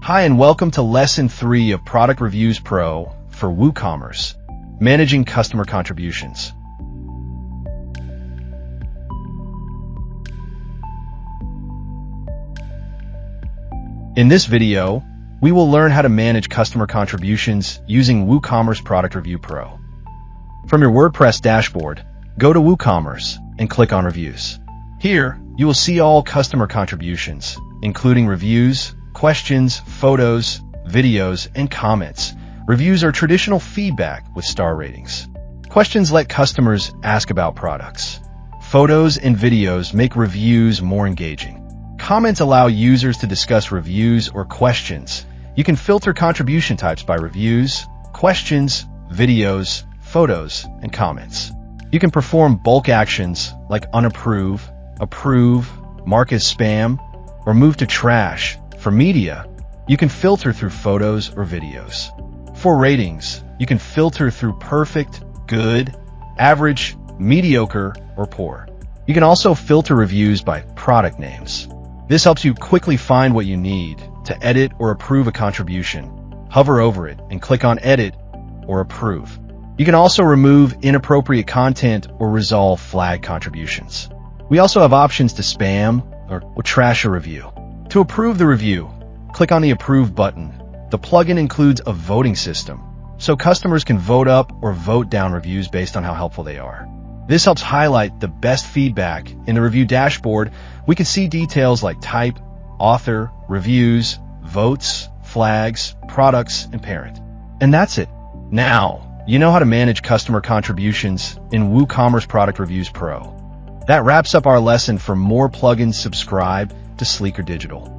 Hi and welcome to Lesson 3 of Product Reviews Pro for WooCommerce, Managing Customer Contributions. In this video, we will learn how to manage customer contributions using WooCommerce Product Review Pro. From your WordPress dashboard, go to WooCommerce and click on Reviews. Here, you will see all customer contributions, including reviews, questions, photos, videos, and comments. Reviews are traditional feedback with star ratings. Questions let customers ask about products. Photos and videos make reviews more engaging. Comments allow users to discuss reviews or questions. You can filter contribution types by reviews, questions, videos, photos, and comments. You can perform bulk actions like unapprove, approve, mark as spam, or move to trash. For media, you can filter through photos or videos. For ratings, you can filter through perfect, good, average, mediocre, or poor. You can also filter reviews by product names. This helps you quickly find what you need to edit or approve a contribution. Hover over it and click on Edit or Approve. You can also remove inappropriate content or resolve flag contributions. We also have options to spam or trash a review. To approve the review, click on the Approve button. The plugin includes a voting system, so customers can vote up or vote down reviews based on how helpful they are. This helps highlight the best feedback. In the review dashboard, we can see details like type, author, reviews, votes, flags, products, and parent. And that's it. Now, you know how to manage customer contributions in WooCommerce Product Reviews Pro. That wraps up our lesson. For more plugins, subscribe to Sleekr Digital.